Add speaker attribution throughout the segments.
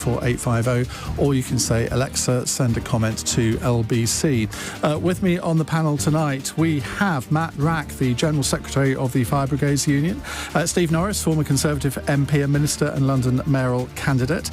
Speaker 1: 4850, or you can say, Alexa, send a comment to LBC. With me on the panel tonight, we have Matt Wrack, the General Secretary of the Fire Brigades Union, Steve Norris, former Conservative MP and Minister and London mayoral candidate,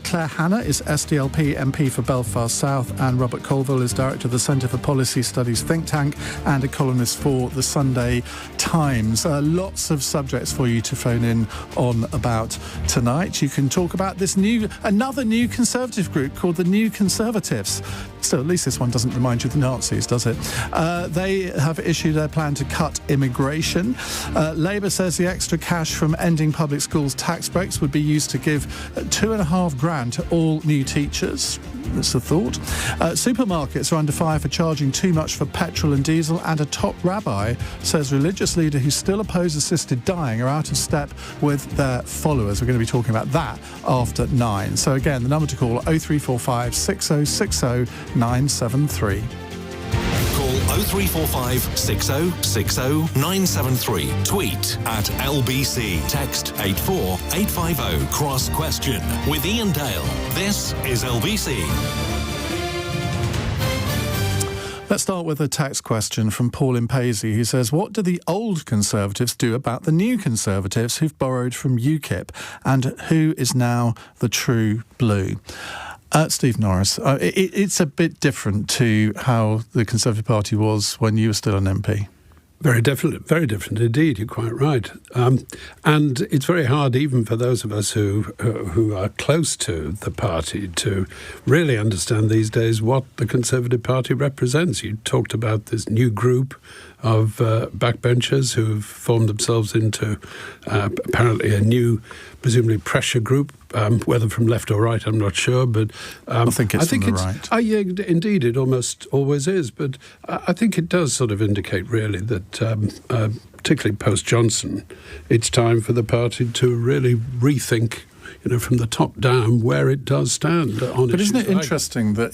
Speaker 1: Claire Hanna is SDLP MP for Belfast South, and Robert Colvile is Director of the Centre for Policy Studies think tank and a columnist for the Sunday Times. Lots of subjects for you to phone in on about tonight. You can talk about this another new Conservative group called the New Conservatives. So at least this one doesn't remind you of the Nazis, does it? They have issued their plan to cut immigration. Labour says the extra cash from ending public schools tax breaks would be used to give $2,500 to all new teachers. That's a thought. Supermarkets are under fire for charging too much for petrol and diesel, and a top rabbi says religious leader who still oppose assisted dying are out of step with their followers. We're going to be talking about that after 9. So again, the number to call 0345 6060 973.
Speaker 2: Call 0345 6060 973. Tweet at LBC. Text 84850. Cross question with Iain Dale. This is LBC.
Speaker 1: Let's start with a text question from Paul in Paisley, who says, what do the old Conservatives do about the new Conservatives who've borrowed from UKIP, and who is now the true blue? Steve Norris, it's a bit different to how the Conservative Party was when you were still an MP.
Speaker 3: Very different indeed. You're quite right, and it's very hard even for those of us who are close to the party to really understand these days what the Conservative Party represents. You talked about this new group of backbenchers who've formed themselves into apparently a new, presumably pressure group, whether from left or right, I'm not sure, but
Speaker 1: I think it's from the right.
Speaker 3: Yeah, indeed, it almost always is, but I think it does sort of indicate really that, particularly post-Johnson, it's time for the party to really rethink, from the top down, where it does stand on.
Speaker 1: But isn't it interesting that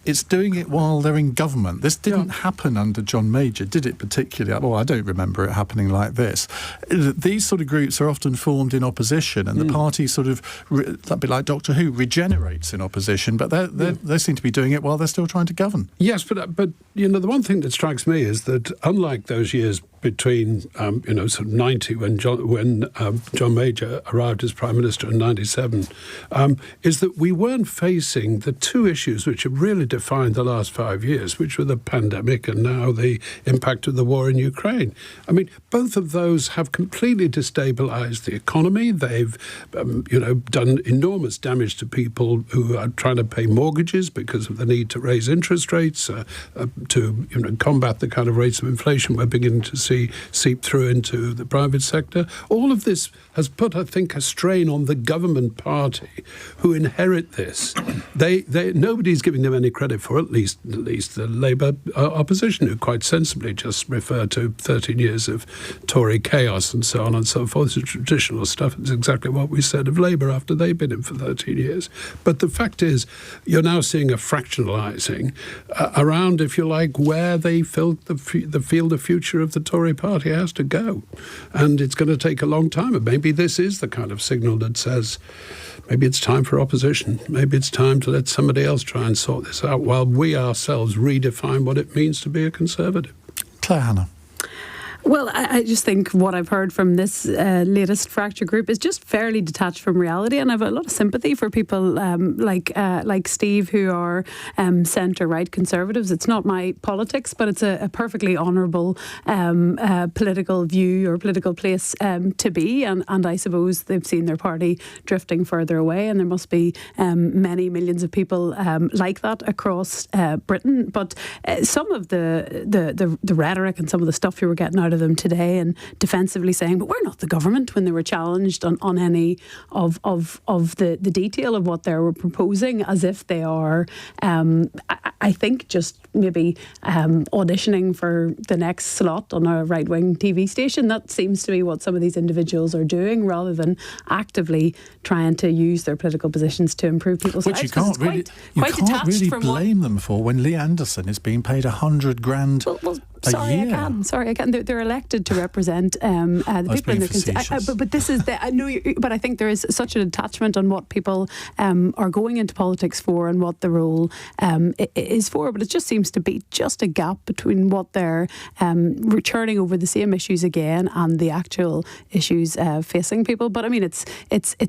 Speaker 1: it's doing it while they're in government? This didn't happen under John Major, did it particularly? Well, I don't remember it happening like this. These sort of groups are often formed in opposition, and the party sort of, that'd be like Doctor Who, regenerates in opposition, but they seem to be doing it while they're still trying to govern.
Speaker 3: Yes, but the one thing that strikes me is that unlike those years between sort of 90 when John Major arrived as Prime Minister in 97, is that we weren't facing the two issues which have really defined the last 5 years, which were the pandemic and now the impact of the war in Ukraine. I mean, both of those have completely destabilised the economy. They've done enormous damage to people who are trying to pay mortgages because of the need to raise interest rates to combat the kind of rates of inflation we're beginning to see seep through into the private sector. All of this has put, I think, a strain on the government party who inherit this. Nobody's giving them any credit for it, at least the Labour opposition, who quite sensibly just refer to 13 years of Tory chaos and so on and so forth. The traditional stuff is exactly what we said of Labour after they've been in for 13 years. But the fact is, you're now seeing a fractionalising around, if you like, where they feel the future of the Tory party has to go. And it's going to take a long time. And maybe this is the kind of signal that says maybe it's time for opposition. Maybe it's time to let somebody else try and sort this out while we ourselves redefine what it means to be a Conservative.
Speaker 1: Claire Hanna.
Speaker 4: Well, I just think what I've heard from this latest fracture group is just fairly detached from reality, and I have a lot of sympathy for people like Steve who are centre-right Conservatives. It's not my politics, but it's a perfectly honourable political view or political place to be, and I suppose they've seen their party drifting further away, and there must be many millions of people like that across Britain. But some of the rhetoric and some of the stuff you were getting out of them today, and defensively saying, but we're not the government, when they were challenged on any of the detail of what they were proposing, as if they are. I think just maybe auditioning for the next slot on a right-wing TV station, that seems to be what some of these individuals are doing, rather than actively trying to use their political positions to improve people's lives.
Speaker 1: Which you can't really blame them for when Lee Anderson is being paid $100,000 a year.
Speaker 4: Sorry, I can. They're elected to represent the people in their constituency. But this is I know. But I think there is such an attachment on what people are going into politics for and what the role is for. But it just seems to be just a gap between what they're returning over the same issues again and the actual issues facing people. But I mean, it's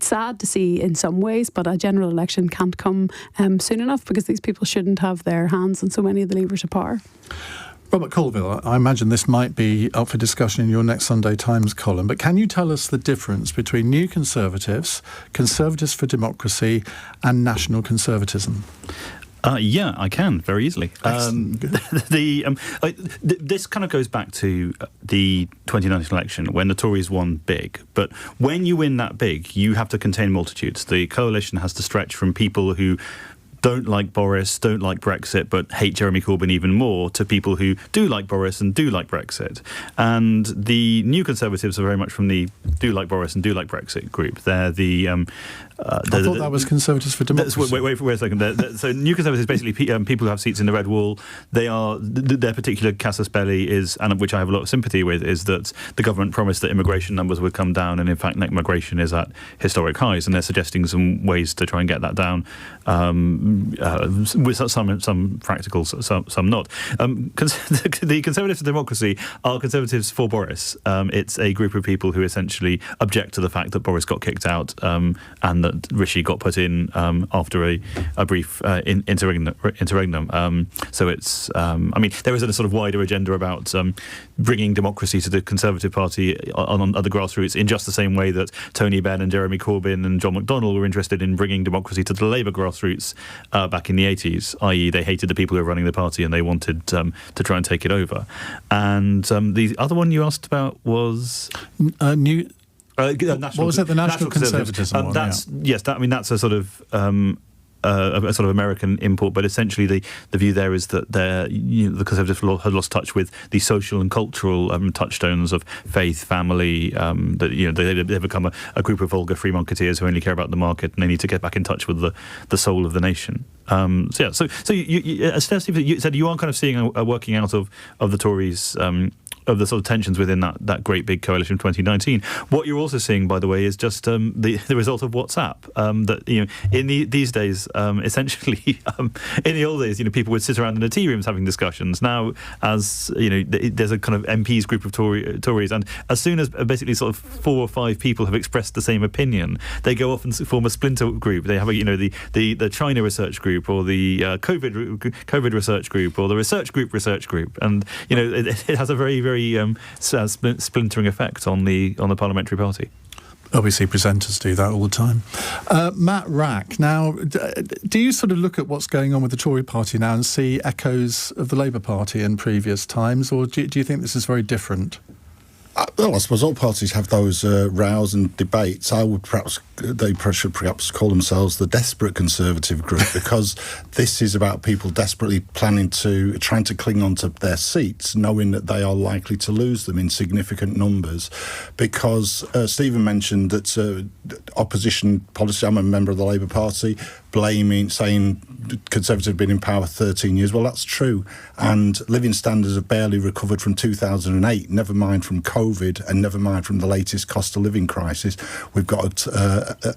Speaker 4: sad to see in some ways, but a general election can't come soon enough, because these people shouldn't have their hands on so many of the levers of power.
Speaker 1: Robert Colvile, I imagine this might be up for discussion in your next Sunday Times column, but can you tell us the difference between New Conservatives, Conservatives for Democracy and National Conservatism?
Speaker 5: Yeah, I can very easily. This kind of goes back to the 2019 election when the Tories won big. But when you win that big, you have to contain multitudes. The coalition has to stretch from people who don't like Boris, don't like Brexit, but hate Jeremy Corbyn even more, to people who do like Boris and do like Brexit. And the New Conservatives are very much from the do like Boris and do like Brexit group. They're the...
Speaker 1: I thought that was Conservatives for Democracy.
Speaker 5: Wait a second. So New Conservatives basically people who have seats in the Red Wall. Their particular casus belli is, and which I have a lot of sympathy with, is that the government promised that immigration numbers would come down, and in fact net migration is at historic highs, and they're suggesting some ways to try and get that down, with some practical, some not. The Conservatives for Democracy are Conservatives for Boris. It's a group of people who essentially object to the fact that Boris got kicked out, and that Rishi got put in after a brief interregnum. So it's, I mean, there is a sort of wider agenda about bringing democracy to the Conservative Party on other grassroots, in just the same way that Tony Benn and Jeremy Corbyn and John McDonnell were interested in bringing democracy to the Labour grassroots back in the 80s, i.e. they hated the people who were running the party and they wanted to try and take it over. And the other one you asked about was...
Speaker 1: what was it? The National Conservatism one?
Speaker 5: That's a sort of a sort of American import, but essentially the view there is that the Conservatives had lost touch with the social and cultural touchstones of faith, family. That they've become a group of vulgar free marketeers who only care about the market, and they need to get back in touch with the soul of the nation. So as Steve said, you are kind of seeing a working out of the Tories. Of the sort of tensions within that great big coalition of 2019. What you're also seeing, by the way, is just the result of WhatsApp. In these days, essentially, in the old days, people would sit around in the tea rooms having discussions. Now, as there's a kind of MPs group of Tories, and as soon as basically sort of 4 or 5 people have expressed the same opinion, they go off and form a splinter group. They have the China research group, or the COVID research group, or the research group, and it has a very, very splintering effect on the parliamentary party.
Speaker 1: LBC presenters do that all the time. Matt Wrack, now, do you sort of look at what's going on with the Tory party now and see echoes of the Labour Party in previous times, or do you think this is very different?
Speaker 6: Well, I suppose all parties have those rows and debates. They should perhaps call themselves the desperate Conservative group, because this is about people desperately trying to cling on to their seats, knowing that they are likely to lose them in significant numbers. Because Stephen mentioned that opposition policy, I'm a member of the Labour Party, saying Conservatives have been in power 13 years. Well, that's true. And living standards have barely recovered from 2008, never mind from COVID, and never mind from the latest cost of living crisis. We've got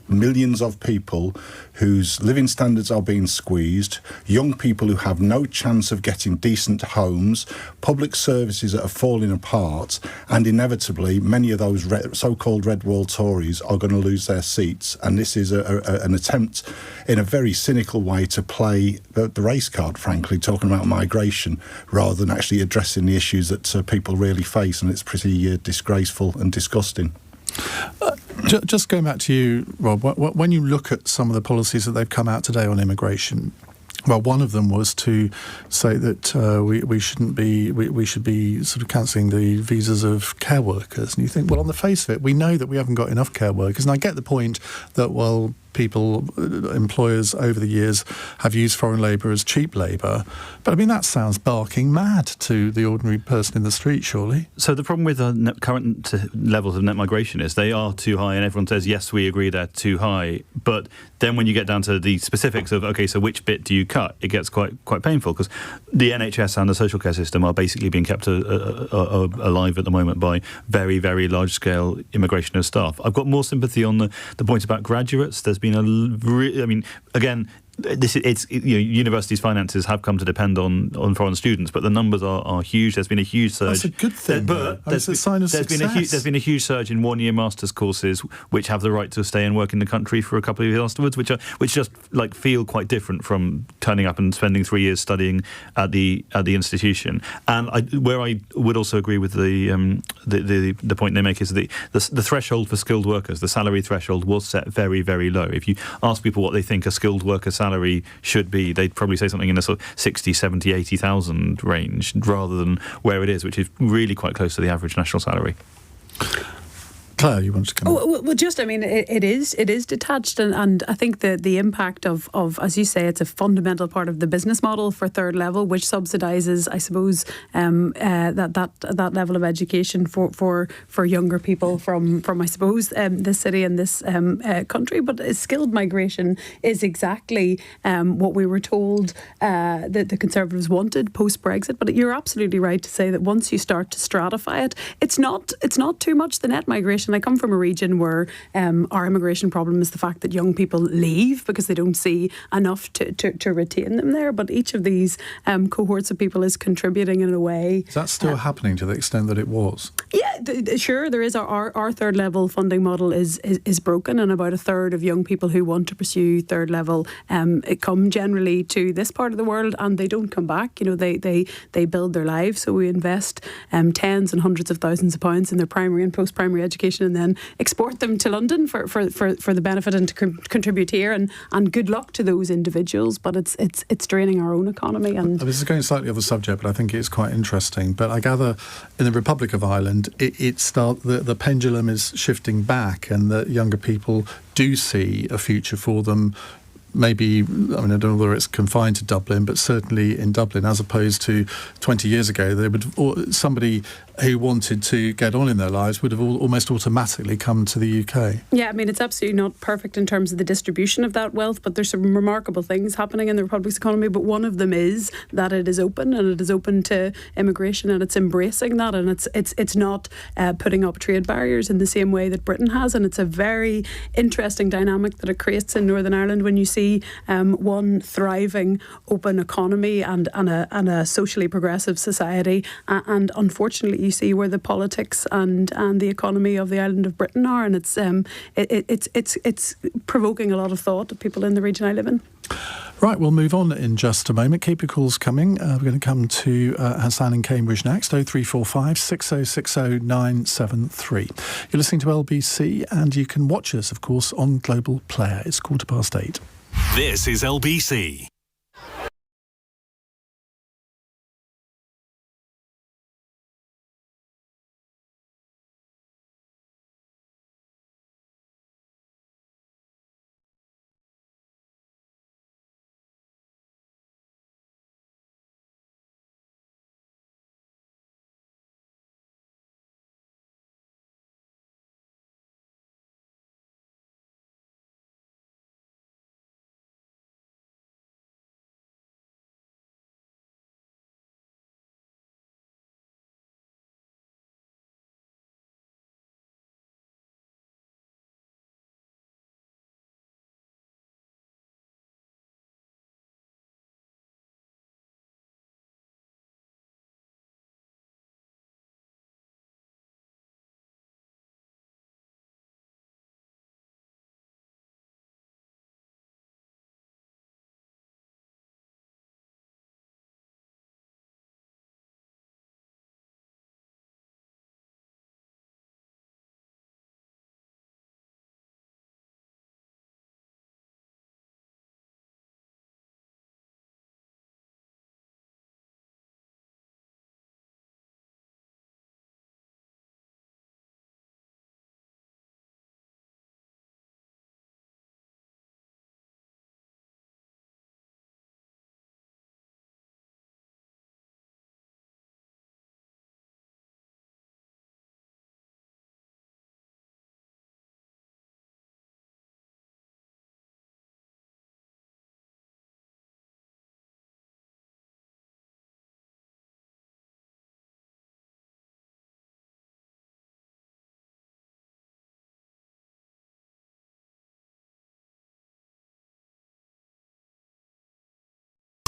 Speaker 6: millions of people whose living standards are being squeezed, young people who have no chance of getting decent homes, public services that are falling apart, and inevitably many of those so-called Red Wall Tories are going to lose their seats. And this is an attempt in a very cynical way to play the race card, frankly, talking about migration rather than actually addressing the issues that people really face, and it's pretty disgraceful and disgusting.
Speaker 1: Just going back to you, Rob, when you look at some of the policies that they've come out today on immigration, well, one of them was to say that we should be sort of cancelling the visas of care workers. And you think, well, on the face of it, we know that we haven't got enough care workers. And I get the point that, well, people, employers over the years have used foreign labour as cheap labour. But I mean, that sounds barking mad to the ordinary person in the street, surely.
Speaker 5: So the problem with the current levels of net migration is they are too high, and everyone says, yes, we agree they're too high. But then when you get down to the specifics of, OK, so which bit do you cut, it gets quite painful, because the NHS and the social care system are basically being kept alive at the moment by very, very large-scale immigration of staff. I've got more sympathy on the point about graduates. There's been again, universities' finances have come to depend on foreign students, but the numbers are huge. There's been a huge surge.
Speaker 1: That's a good thing.
Speaker 5: But
Speaker 1: it's a sign of success.
Speaker 5: There's been a huge surge in one-year masters courses, which have the right to stay and work in the country for a couple of years afterwards, which just like feel quite different from turning up and spending 3 years studying at the institution. And where I would also agree with the point they make is the threshold for skilled workers, the salary threshold was set very, very low. If you ask people what they think a skilled worker salary should be, they'd probably say something in the sort of 60, 70, 80,000 range, rather than where it is, which is really quite close to the average national salary.
Speaker 1: Claire, you want to come on?
Speaker 4: Well, just, I mean, it is detached, and I think the impact of, as you say, it's a fundamental part of the business model for third level, which subsidises, I suppose, that level of education for younger people from I suppose, this city and this country. But skilled migration is exactly what we were told that the Conservatives wanted post-Brexit. But you're absolutely right to say that once you start to stratify it, it's not too much the net migration. I come from a region where our immigration problem is the fact that young people leave because they don't see enough to retain them there. But each of these cohorts of people is contributing in a way.
Speaker 1: Is that still happening to the extent that it was?
Speaker 4: Yeah, sure. There is our third level funding model is broken, and about a third of young people who want to pursue third level come generally to this part of the world, and they don't come back. They build their lives. So we invest tens and hundreds of thousands of pounds in their primary and post-primary education, and then export them to London for the benefit and to contribute here. And good luck to those individuals, but it's draining our own economy. And
Speaker 1: this is going slightly off the subject, but I think it's quite interesting. But I gather in the Republic of Ireland, the pendulum is shifting back, and that younger people do see a future for them. Maybe, I don't know whether it's confined to Dublin, but certainly in Dublin, as opposed to 20 years ago, somebody who wanted to get on in their lives would have almost automatically come to the UK.
Speaker 4: Yeah, I mean, it's absolutely not perfect in terms of the distribution of that wealth, but there's some remarkable things happening in the Republic's economy. But one of them is that it is open, and it is open to immigration, and it's embracing that, and it's not putting up trade barriers in the same way that Britain has. And it's a very interesting dynamic that it creates in Northern Ireland when you see one thriving open economy and a socially progressive society, and unfortunately you see where the politics and the economy of the island of Britain are, and it's provoking a lot of thought of people in the region I live in.
Speaker 1: Right, we'll move on in just a moment. Keep your calls coming. We're going to come to Hassan in Cambridge next, 0345 6060 973. You're listening to LBC, and you can watch us, of course, on Global Player. It's 8:15.
Speaker 2: This is LBC.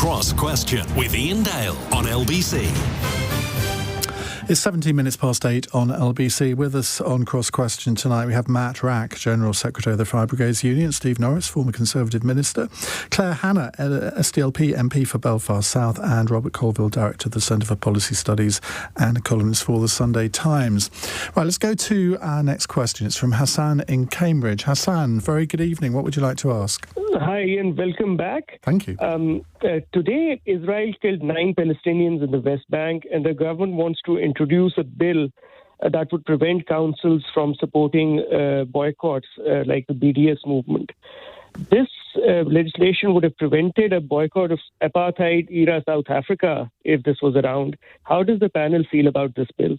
Speaker 2: Cross Question with Iain Dale on LBC.
Speaker 1: It's 17 minutes past 8 on LBC. With us on Cross Question tonight, we have Matt Wrack, General Secretary of the Fire Brigades Union, Steve Norris, former Conservative Minister, Claire Hanna, SDLP MP for Belfast South, and Robert Colvile, Director of the Centre for Policy Studies and a columnist for the Sunday Times. Right, let's go to our next question. It's from Hassan in Cambridge. Hassan, very good evening. What would you like to ask?
Speaker 7: Hi, Ian. Welcome back.
Speaker 1: Thank you.
Speaker 7: Today, Israel killed 9 Palestinians in the West Bank, and the government wants to introduce a bill that would prevent councils from supporting boycotts like the BDS movement. This legislation would have prevented a boycott of apartheid-era South Africa if this was around. How does the panel feel about this bill?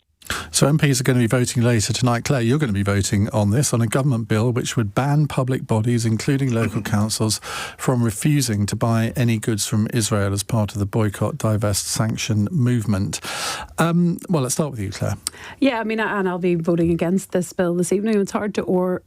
Speaker 1: So MPs are going to be voting later tonight. Claire, you're going to be voting on this, on a government bill which would ban public bodies, including local councils, from refusing to buy any goods from Israel as part of the boycott, divest, sanction movement. Well, let's start with you, Claire.
Speaker 4: Yeah, I mean, and I'll be voting against this bill this evening. It's hard to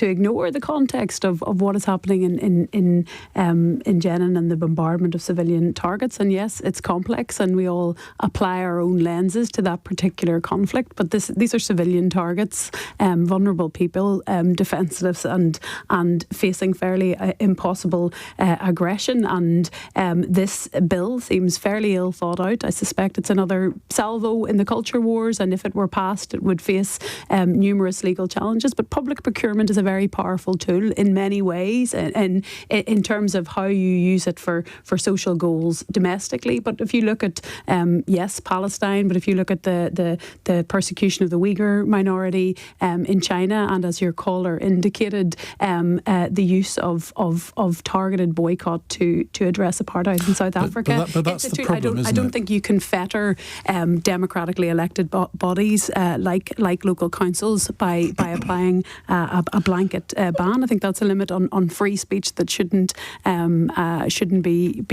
Speaker 4: ignore the context of what is happening in Jenin and the bombardment of civilian targets. And yes, it's complex, and we all apply our own lenses to that particular conflict. But these are civilian targets, vulnerable people, defenceless and facing fairly impossible aggression. And this bill seems fairly ill thought out. I suspect it's another salvo in the culture wars, and if it were passed, it would face numerous legal challenges. But public procurement is a very powerful tool in many ways, and in terms of how you use it for social goals domestically. But if you look at yes, Palestine, but if you look at the persecution of the Uyghur minority in China, and as your caller indicated, the use of targeted boycott to address apartheid in South Africa.
Speaker 1: But that's the problem, isn't it?
Speaker 4: I don't think you can fetter democratically elected bodies like local councils by applying a blanket ban. I think that's a limit on free speech that shouldn't be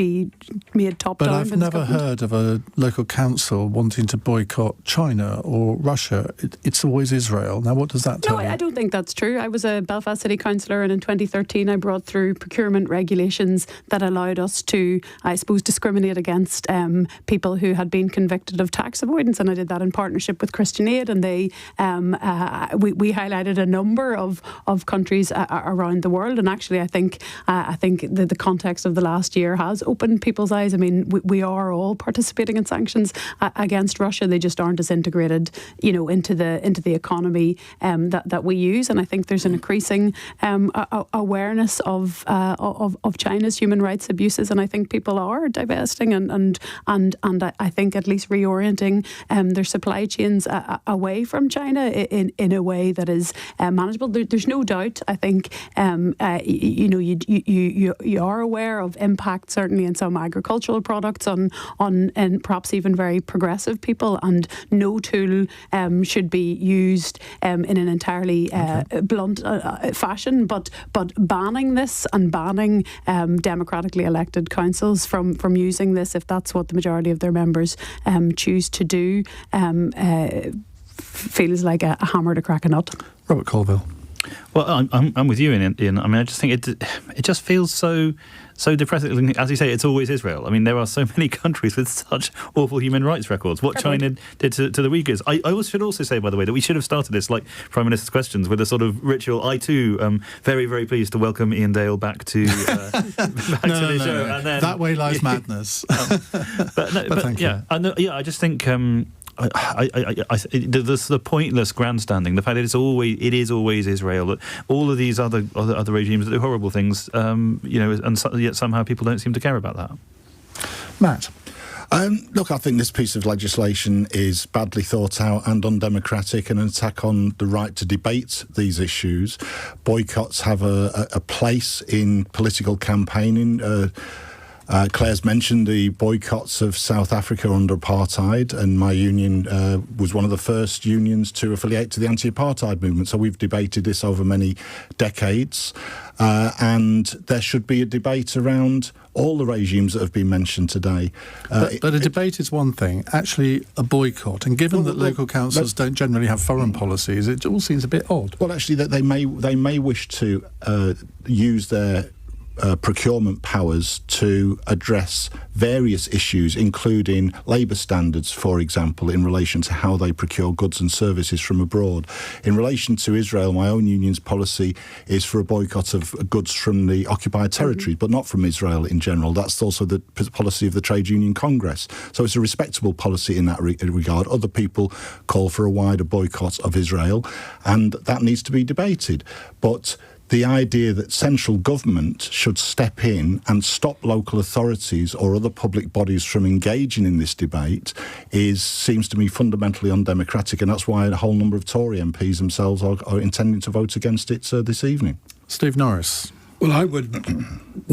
Speaker 4: made top down.
Speaker 1: But I've never heard of a local council wanting to boycott China or Russia. It's always Israel. Now, what does that tell you?
Speaker 4: No, I don't think that's true. I was a Belfast City Councillor, and in 2013 I brought through procurement regulations that allowed us to, I suppose, discriminate against people who had been convicted of tax avoidance, and I did that in partnership with Christian Aid, and we highlighted a number of countries around the world. And actually, I think the context of the last year has opened people's eyes. I mean, we are all participating in sanctions against Russia. They just aren't as integrated, into the economy that we use. And I think there's an increasing awareness of China's human rights abuses, and I think people are divesting and I think at least reorienting their supply chains away from China in a way that is manageable. There's no doubt. I think you are aware of impact, certainly in some agricultural products on and perhaps even very progressive people, and no tool should be used in an entirely blunt fashion. But banning this and banning democratically elected councils from using this, if that's what the majority of their members choose to do, feels like a hammer to crack a nut.
Speaker 1: Robert Colvile.
Speaker 5: Well, I'm with you, Ian. I mean, I just think it just feels so depressing. As you say, it's always Israel. I mean, there are so many countries with such awful human rights records. What China did to the Uyghurs. I should also say, by the way, that we should have started this, like Prime Minister's Questions, with a sort of ritual. I too am very, very pleased to welcome Iain Dale back to the show. And then,
Speaker 1: that way lies madness.
Speaker 5: But thank you. I just think. The pointless grandstanding, the fact that it is always Israel, that all of these other regimes that do horrible things, and yet somehow people don't seem to care about that.
Speaker 1: Matt.
Speaker 6: Look, I think this piece of legislation is badly thought out and undemocratic, and an attack on the right to debate these issues. Boycotts have a place in political campaigning. Claire's mentioned the boycotts of South Africa under apartheid, and my union was one of the first unions to affiliate to the anti-apartheid movement. So we've debated this over many decades, and there should be a debate around all the regimes that have been mentioned today.
Speaker 1: But a debate is one thing, actually a boycott, and given that local councils don't generally have foreign policies, it all seems a bit odd.
Speaker 6: Well, actually, that they may wish to use their procurement powers to address various issues, including labour standards, for example, in relation to how they procure goods and services from abroad. In relation to Israel, my own union's policy is for a boycott of goods from the occupied territories, but not from Israel in general. That's also the policy of the Trade Union Congress. So it's a respectable policy in that regard. Other people call for a wider boycott of Israel, and that needs to be debated. But the idea that central government should step in and stop local authorities or other public bodies from engaging in this debate seems to me fundamentally undemocratic, and that's why a whole number of Tory MPs themselves are intending to vote against it this evening.
Speaker 1: Steve Norris.
Speaker 3: Well, I would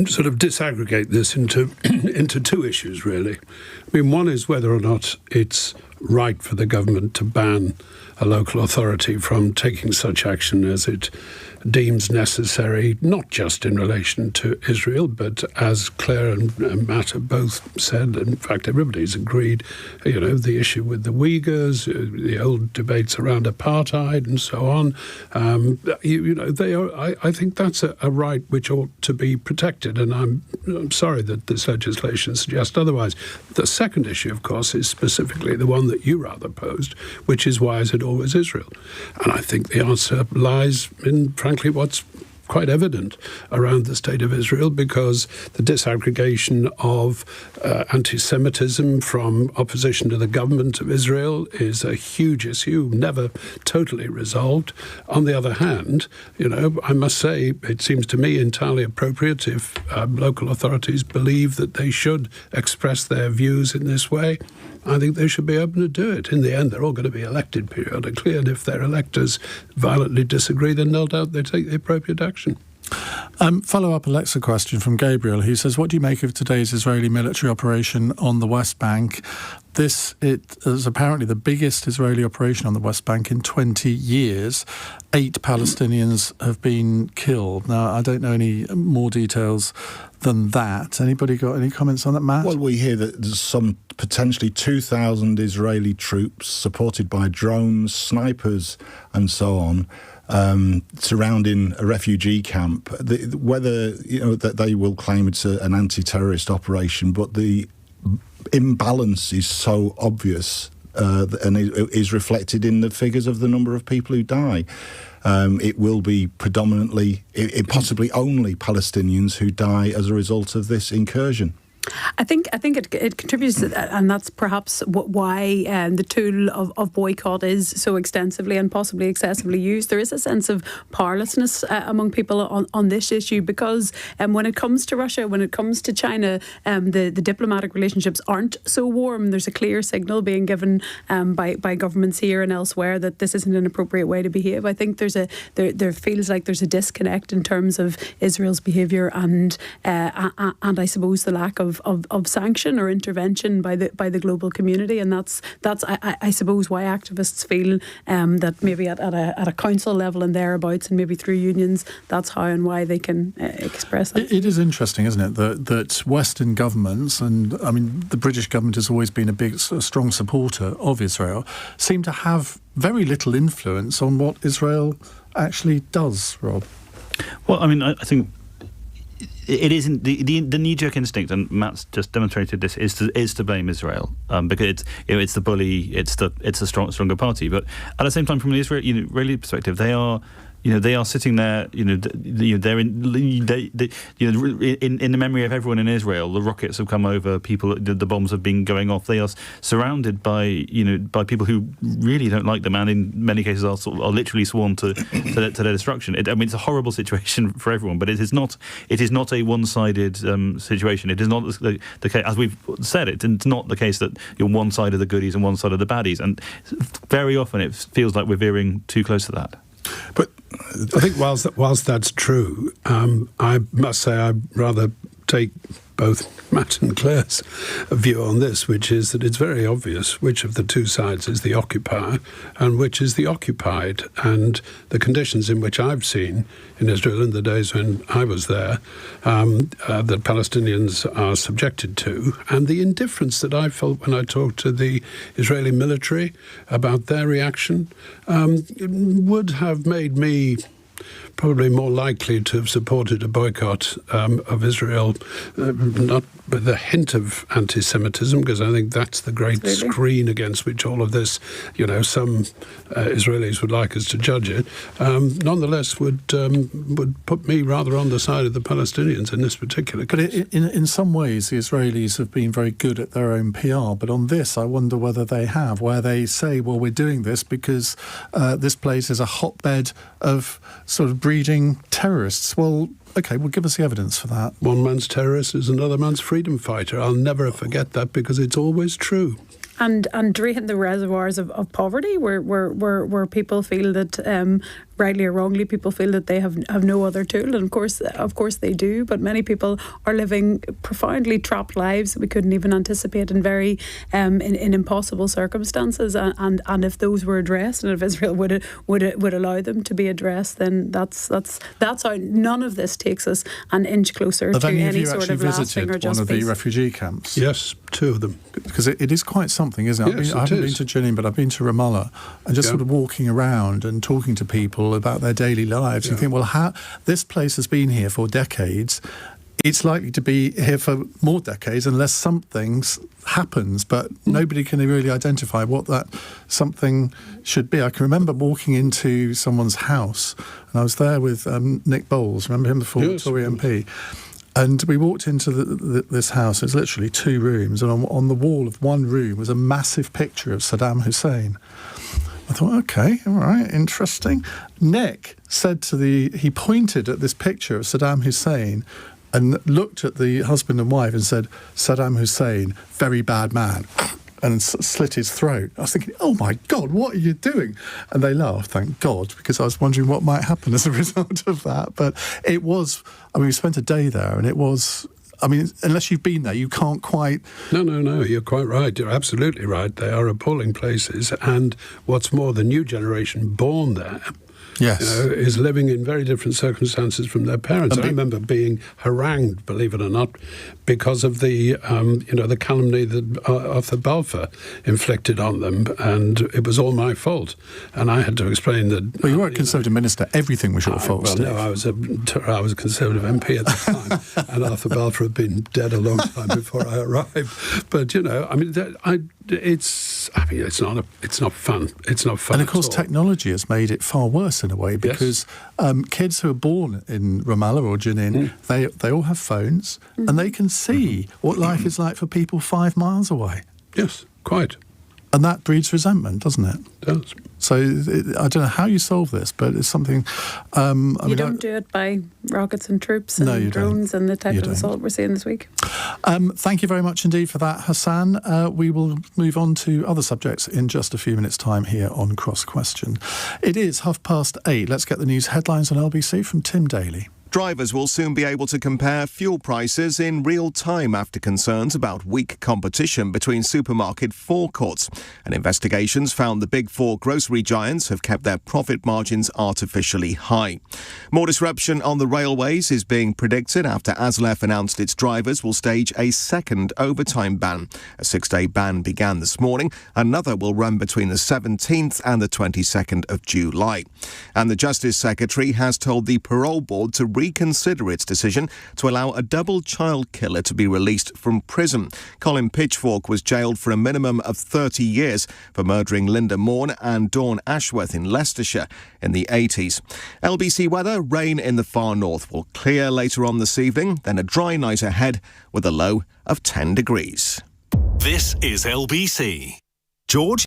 Speaker 3: sort of disaggregate this into two issues, really. I mean, one is whether or not it's right for the government to ban a local authority from taking such action as it deems necessary, not just in relation to Israel, but as Claire and Matt have both said, in fact, everybody's agreed, the issue with the Uyghurs, the old debates around apartheid and so on. I think that's a right which ought to be protected, and I'm sorry that this legislation suggests otherwise. The second issue, of course, is specifically the one that you rather posed, which is why is it always Israel? And I think the answer lies in, frankly, what's quite evident around the state of Israel, because the disaggregation of anti-Semitism from opposition to the government of Israel is a huge issue, never totally resolved. On the other hand, I must say, it seems to me entirely appropriate if local authorities believe that they should express their views in this way. I think they should be able to do it. In the end, they're all going to be elected periodically, and if their electors violently disagree, then no doubt they take the appropriate action.
Speaker 1: Follow-up Alexa question from Gabriel, who says, what do you make of today's Israeli military operation on the West Bank? This is apparently the biggest Israeli operation on the West Bank in 20 years. 8 Palestinians have been killed. Now, I don't know any more details than that. Anybody got any comments on that, Matt?
Speaker 6: Well, we hear that there's some potentially 2,000 Israeli troops supported by drones, snipers and so on, surrounding a refugee camp. Whether that they will claim it's an anti-terrorist operation, but the imbalance is so obvious and is reflected in the figures of the number of people who die. It will be predominantly, possibly only Palestinians who die as a result of this incursion.
Speaker 4: I think it contributes, and that's perhaps why the tool of boycott is so extensively and possibly excessively used. There is a sense of powerlessness among people on this issue, because when it comes to Russia, when it comes to China, the diplomatic relationships aren't so warm. There's a clear signal being given by governments here and elsewhere that this isn't an appropriate way to behave. I think there feels like there's a disconnect in terms of Israel's behaviour and I suppose the lack of sanction or intervention by the global community, and that's I suppose why activists feel that maybe at a council level and thereabouts, and maybe through unions, that's how and why they can express that.
Speaker 1: It is interesting, isn't it, that Western governments, and I mean the British government has always been a strong supporter of Israel, seem to have very little influence on what Israel actually does, Rob.
Speaker 5: Well, I mean, I think it isn't the knee-jerk instinct, and Matt's just demonstrated this, is to blame Israel because it's the bully, it's the stronger party. But at the same time, from the Israeli perspective, they are sitting there. They're in the memory of everyone in Israel. The rockets have come over. The bombs have been going off. They are surrounded by people who really don't like them, and in many cases are literally sworn to their destruction. It's a horrible situation for everyone, but it is not a one-sided situation. It is not the case, as we've said. It's not the case that you're one side of the goodies and one side of the baddies, and very often it feels like we're veering too close to that.
Speaker 3: But I think whilst that's true, I must say I'd rather take both Matt and Claire's view on this, which is that it's very obvious which of the two sides is the occupier and which is the occupied. And the conditions in which I've seen in Israel in the days when I was there, that Palestinians are subjected to, and the indifference that I felt when I talked to the Israeli military about their reaction, would have made me probably more likely to have supported a boycott of Israel, not with a hint of anti-Semitism, because I think that's the great screen against which all of this, some Israelis would like us to judge it. Nonetheless, would put me rather on the side of the Palestinians in this particular case.
Speaker 1: But in some ways, the Israelis have been very good at their own PR. But on this, I wonder whether they have, where they say, well, we're doing this because this place is a hotbed of sort of breeding terrorists. Well, OK, well, give us the evidence for that.
Speaker 3: One man's terrorist is another man's freedom fighter. I'll never forget that, because it's always true.
Speaker 4: And drain the reservoirs of poverty, where people feel that, rightly or wrongly, people feel that they have no other tool. And of course they do. But many people are living profoundly trapped lives that we couldn't even anticipate in very in impossible circumstances. And if those were addressed, and if Israel would allow them to be addressed, then that's how none of this takes us an inch closer to any sort of lasting or just peace.
Speaker 1: One of the refugee camps?
Speaker 3: Yes, 2 of them.
Speaker 1: Because it is quite something, isn't it?
Speaker 3: Yes,
Speaker 1: I haven't been to Jenin, but I've been to Ramallah, and just sort of walking around and talking to people about their daily lives. You think, well, how this place has been here for decades. It's likely to be here for more decades unless something happens, but nobody can really identify what that something should be. I can remember walking into someone's house, and I was there with Nick Bowles, remember him, the former Tory MP? And we walked into this house. It's literally 2 rooms, and on the wall of one room was a massive picture of Saddam Hussein. I thought, OK, all right, interesting. Nick said he pointed at this picture of Saddam Hussein and looked at the husband and wife and said, Saddam Hussein, very bad man, and slit his throat. I was thinking, oh my God, what are you doing? And they laughed, thank God, because I was wondering what might happen as a result of that. But it was, we spent a day there, and it was, unless you've been there, you can't quite...
Speaker 3: No, you're quite right. You're absolutely right. They are appalling places. And what's more, the new generation born there is living in very different circumstances from their parents. I remember being harangued, believe it or not, because of the the calumny that Arthur Balfour inflicted on them, and it was all my fault. And I had to explain that.
Speaker 1: Well, you were a Conservative minister; everything was your fault.
Speaker 3: Well,
Speaker 1: Steve.
Speaker 3: no, I was a Conservative MP at the time, and Arthur Balfour had been dead a long time before I arrived. But it's not fun. It's not fun.
Speaker 1: And of course, technology has made it far worse in a way, because kids who are born in Ramallah or Jenin, they all have phones, and they can see what life is like for people 5 miles away.
Speaker 3: Yes, quite.
Speaker 1: And that breeds resentment, doesn't it?
Speaker 3: It does.
Speaker 1: So I don't know how you solve this, but it's something...
Speaker 4: you don't do it by rockets and troops and drones and the type of assault we're seeing this week.
Speaker 1: Thank you very much indeed for that, Hassan. We will move on to other subjects in just a few minutes' time here on Cross Question. It is 8:30. Let's get the news headlines on LBC from Tim Daly.
Speaker 8: Drivers will soon be able to compare fuel prices in real time after concerns about weak competition between supermarket forecourts. And investigations found the big 4 grocery giants have kept their profit margins artificially high. More disruption on the railways is being predicted after ASLEF announced its drivers will stage a second overtime ban. A 6-day ban began this morning. Another will run between the 17th and the 22nd of July. And the Justice Secretary has told the Parole Board to reconsider its decision to allow a double child killer to be released from prison. Colin Pitchfork was jailed for a minimum of 30 years for murdering Linda Morn and Dawn Ashworth in Leicestershire in the 80s. LBC weather, rain in the far north will clear later on this evening, then a dry night ahead with a low of 10 degrees.
Speaker 2: This is LBC. George?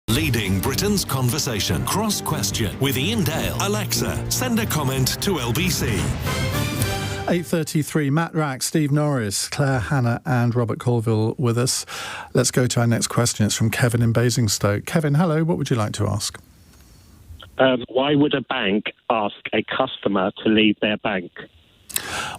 Speaker 2: Leading Britain's conversation. Cross Question with Iain Dale. Alexa, send a comment to LBC.
Speaker 1: 8:33, Matt Wrack, Steve Norris, Claire Hanna and Robert Colvile with us. Let's go to our next question. It's from Kevin in Basingstoke. Kevin, hello. What would you like to ask?
Speaker 9: Why would a bank ask a customer to leave their bank?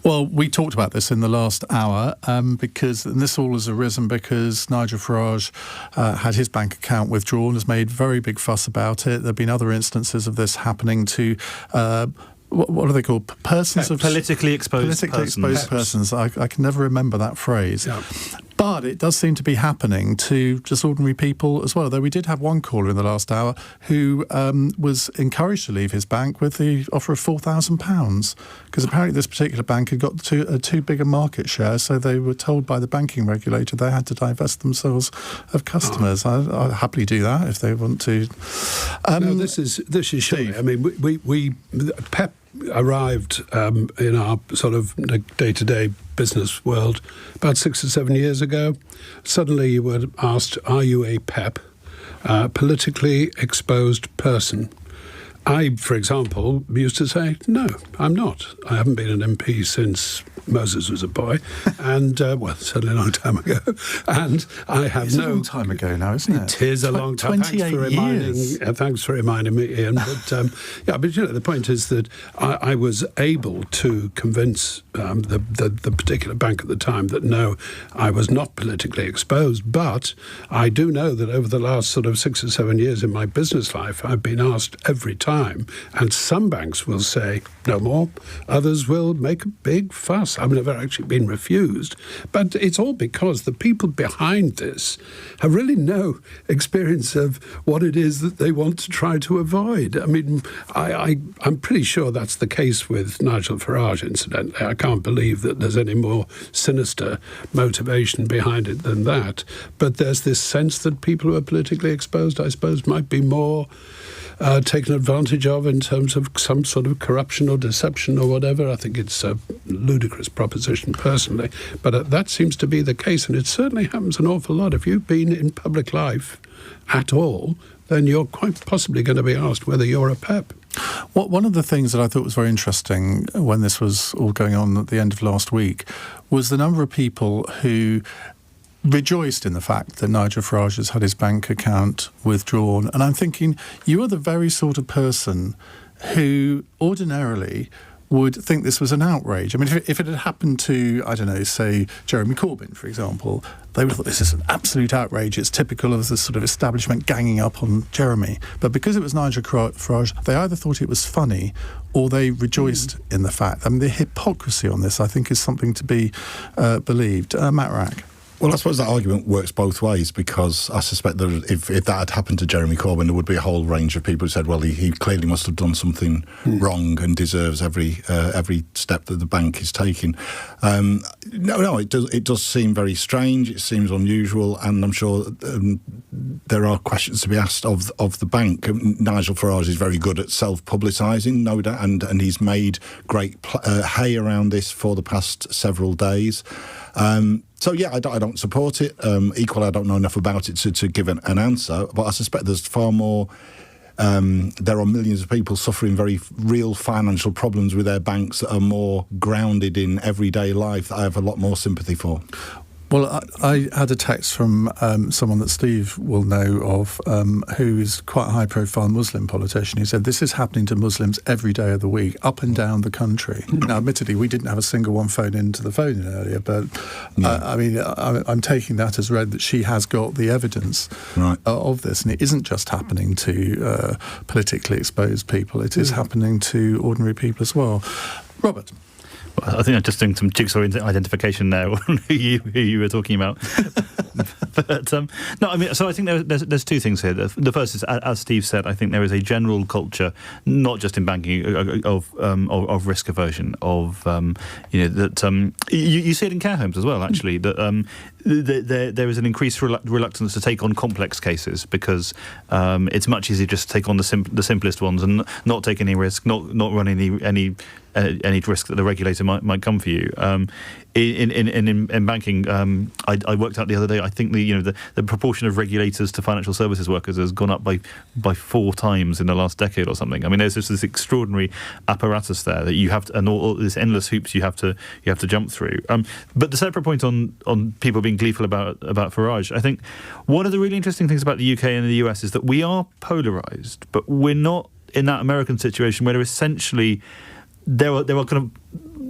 Speaker 1: Well, we talked about this in the last hour and this all has arisen because Nigel Farage had his bank account withdrawn, has made very big fuss about it. There have been other instances of this happening to... what are they called? Persons of
Speaker 5: politically exposed
Speaker 1: persons. I can never remember that phrase.
Speaker 3: Yeah.
Speaker 1: But it does seem to be happening to just ordinary people as well. Although we did have one caller in the last hour who was encouraged to leave his bank with the offer of £4,000 because apparently this particular bank had got too big a market share, so they were told by the banking regulator they had to divest themselves of customers. I'll happily do that if they want to.
Speaker 3: No, this is surely. I mean, we PEP arrived in our sort of day-to-day business world about 6 or 7 years ago. Suddenly you were asked, are you a PEP, politically exposed person? I, for example, used to say, no, I'm not. I haven't been an MP since Moses was a boy, and, certainly a long time ago. And I have
Speaker 1: It's a long time ago now, isn't it?
Speaker 3: It is a long time.
Speaker 1: 28 years.
Speaker 3: Thanks for reminding me, Ian. But, the point is that I was able to convince the particular bank at the time that, no, I was not politically exposed. But I do know that over the last sort of 6 or 7 years in my business life, I've been asked every time, and some banks will say no more, others will make a big fuss. I've never actually been refused, but it's all because the people behind this have really no experience of what it is that they want to try to avoid. I mean, I'm pretty sure that's the case with Nigel Farage, incidentally. I can't believe that there's any more sinister motivation behind it than that. But there's this sense that people who are politically exposed, I suppose, might be more taken advantage of in terms of some sort of corruption or deception or whatever. I think it's a ludicrous proposition personally, but that seems to be the case, and it certainly happens an awful lot. If you've been in public life at all, then you're quite possibly going to be asked whether you're a PEP.
Speaker 1: Well, one of the things that I thought was very interesting when this was all going on at the end of last week was the number of people who rejoiced in the fact that Nigel Farage has had his bank account withdrawn. And I'm thinking, you are the very sort of person who ordinarily would think this was an outrage. I mean, if it had happened to, I don't know, say Jeremy Corbyn, for example, they would have thought this is an absolute outrage. It's typical of the sort of establishment ganging up on Jeremy. But because it was Nigel Farage, they either thought it was funny or they rejoiced in the fact. I mean, the hypocrisy on this, I think, is something to be believed. Matt Wrack.
Speaker 6: Well, I suppose that argument works both ways, because I suspect that if that had happened to Jeremy Corbyn, there would be a whole range of people who said, well, he clearly must have done something wrong and deserves every step that the bank is taking. It does seem very strange. It seems unusual, and I'm sure there are questions to be asked of the bank. Nigel Farage is very good at self-publicising, no doubt, and he's made great hay around this for the past several days. So, yeah, I don't support it. Equally, I don't know enough about it to give an answer. But I suspect there's far more... there are millions of people suffering very real financial problems with their banks that are more grounded in everyday life that I have a lot more sympathy for.
Speaker 1: Well, I had a text from someone that Steve will know of who is quite a high-profile Muslim politician. He said, this is happening to Muslims every day of the week, up and down the country. Now, admittedly, we didn't have a single one phone into the phone earlier, but I'm taking that as read that she has got the evidence of this, and it isn't just happening to politically exposed people. It is happening to ordinary people as well. Robert?
Speaker 5: I think I'm just doing some jigsaw identification now on who you were talking about. But no, I mean, so I think there's two things here. The first is, as Steve said, I think there is a general culture, not just in banking, of risk aversion, of that you see it in care homes as well. Actually, that there is an increased reluctance to take on complex cases because it's much easier just to take on the simplest ones and not take any risk, not run any any risk that the regulator might come for you. In banking, I worked out the other day. I think the proportion of regulators to financial services workers has gone up by 4 times in the last decade or something. I mean, there's just this extraordinary apparatus there that you have to, and all this endless hoops you have to jump through. But the separate point on people being gleeful about Farage, I think one of the really interesting things about the UK and the US is that we are polarised, but we're not in that American situation where essentially there are kind of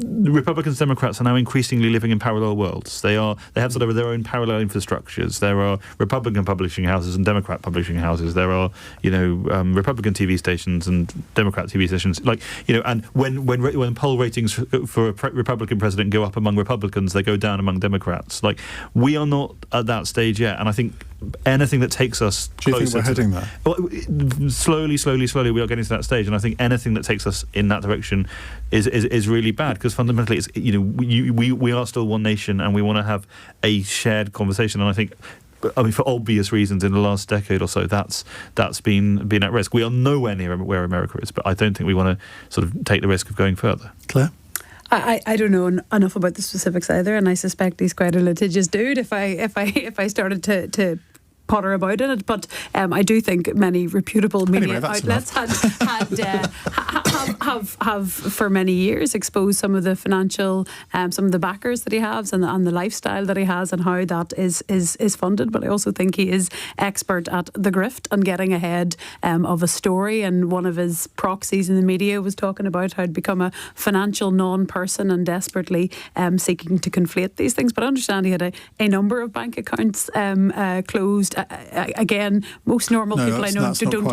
Speaker 5: Republicans, Democrats are now increasingly living in parallel worlds. They have sort of their own parallel infrastructures. There are Republican publishing houses and Democrat publishing houses. There are Republican TV stations and Democrat TV stations. And when poll ratings for a Republican president go up among Republicans, they go down among Democrats. We are not at that stage yet, and I think anything that takes us
Speaker 1: Do you think we're heading there?
Speaker 5: Well, slowly, we are getting to that stage, and I think anything that takes us in that direction is really bad, because fundamentally, it's we are still one nation, and we want to have a shared conversation. And I think, for obvious reasons, in the last decade or so, that's been at risk. We are nowhere near where America is, but I don't think we want to sort of take the risk of going further.
Speaker 1: Claire?
Speaker 4: I don't know enough about the specifics either, and I suspect he's quite a litigious dude if I started to potter about in it, but I do think many reputable media outlets have for many years exposed some of the financial, some of the backers that he has and the lifestyle that he has and how that is funded. But I also think he is expert at the grift and getting ahead of a story. And one of his proxies in the media was talking about how he'd become a financial non-person and desperately seeking to conflate these things. But I understand he had a number of bank accounts closed. Again, most normal people I know don't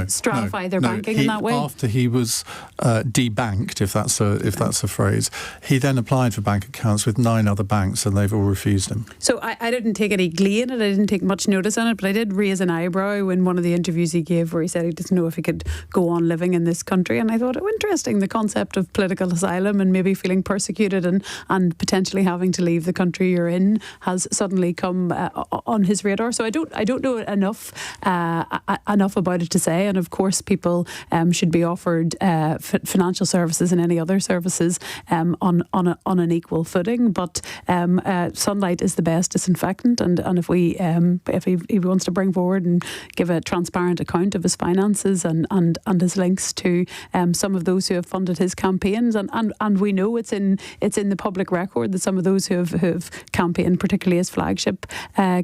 Speaker 4: stratify their banking in that way.
Speaker 1: After he was debanked, if that's a phrase, he then applied for bank accounts with 9 other banks, and they've all refused him.
Speaker 4: So I didn't take any glee in it. I didn't take much notice on it, but I did raise an eyebrow in one of the interviews he gave, where he said he doesn't know if he could go on living in this country. And I thought, interesting, the concept of political asylum and maybe feeling persecuted and potentially having to leave the country you're in has suddenly come on his radar. So I don't know enough about it to say. And of course, people should be offered financial services and any other services on an equal footing. But sunlight is the best disinfectant. And if he wants to bring forward and give a transparent account of his finances and his links to some of those who have funded his campaigns, and we know it's in the public record that some of those who have campaigned, particularly his flagship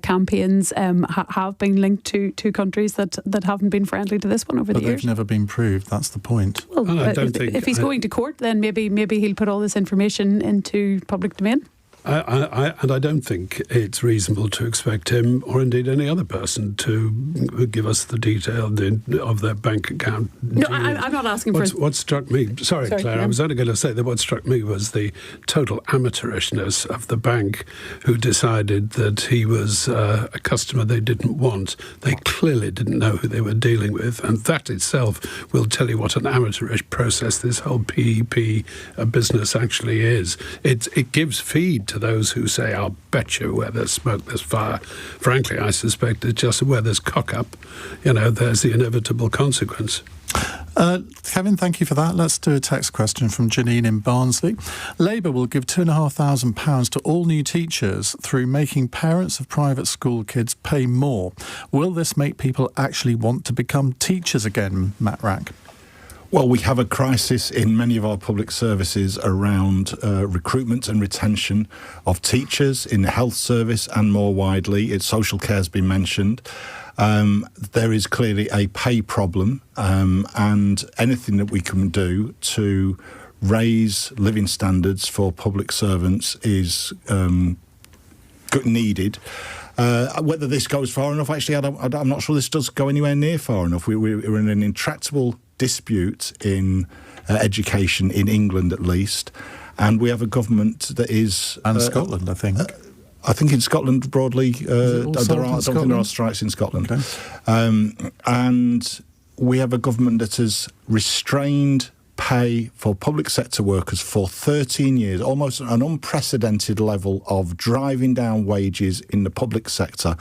Speaker 4: campaigns, have been linked to countries that haven't been friendly to this one over the years.
Speaker 1: But they've never been proved. That's the point.
Speaker 4: Well,
Speaker 3: I don't think
Speaker 4: if he's going to court, then maybe he'll put all this information into public domain.
Speaker 3: And I don't think it's reasonable to expect him, or indeed any other person, to give us the detail of their bank account.
Speaker 4: No, I'm not asking for...
Speaker 3: What struck me... Sorry, Claire, I was only going to say that what struck me was the total amateurishness of the bank, who decided that he was a customer they didn't want. They clearly didn't know who they were dealing with, and that itself will tell you what an amateurish process this whole PEP business actually is. It gives feed to those who say, I'll bet you where there's smoke, there's fire. Frankly, I suspect it's just where there's cock up, there's the inevitable consequence.
Speaker 1: Kevin, thank you for that. Let's do a text question from Janine in Barnsley. Labour will give £2,500 to all new teachers through making parents of private school kids pay more. Will this make people actually want to become teachers again, Matt Wrack?
Speaker 6: Well, we have a crisis in many of our public services around recruitment and retention of teachers in the health service and more widely. Social care has been mentioned. There is clearly a pay problem, and anything that we can do to raise living standards for public servants is needed. Whether this goes far enough, actually, I'm not sure this does go anywhere near far enough. We're in an intractable dispute in education in England, at least, and we have a government that is...
Speaker 1: And Scotland, I think.
Speaker 6: I think in Scotland, broadly, I don't think there are strikes in Scotland.
Speaker 1: Okay.
Speaker 6: And we have a government that has restrained pay for public sector workers for 13 years, almost an unprecedented level of driving down wages in the public sector.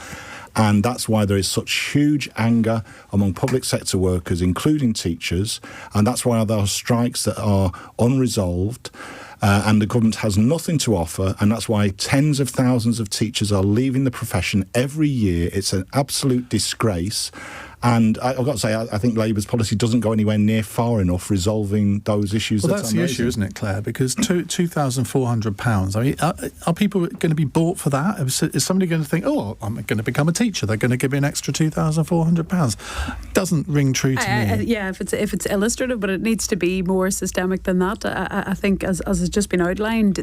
Speaker 6: And that's why there is such huge anger among public sector workers, including teachers. And that's why there are strikes that are unresolved. And the government has nothing to offer, and that's why tens of thousands of teachers are leaving the profession every year. It's an absolute disgrace. And I've got to say, I think Labour's policy doesn't go anywhere near far enough resolving those issues.
Speaker 1: Well, that's the issue, isn't it, Claire? Because £2,400. I mean, are people going to be bought for that? Is somebody going to think, oh, I'm going to become a teacher, they're going to give me an extra £2,400? Doesn't ring true to me.
Speaker 4: Yeah, if it's illustrative, but it needs to be more systemic than that. I think, as has just been outlined,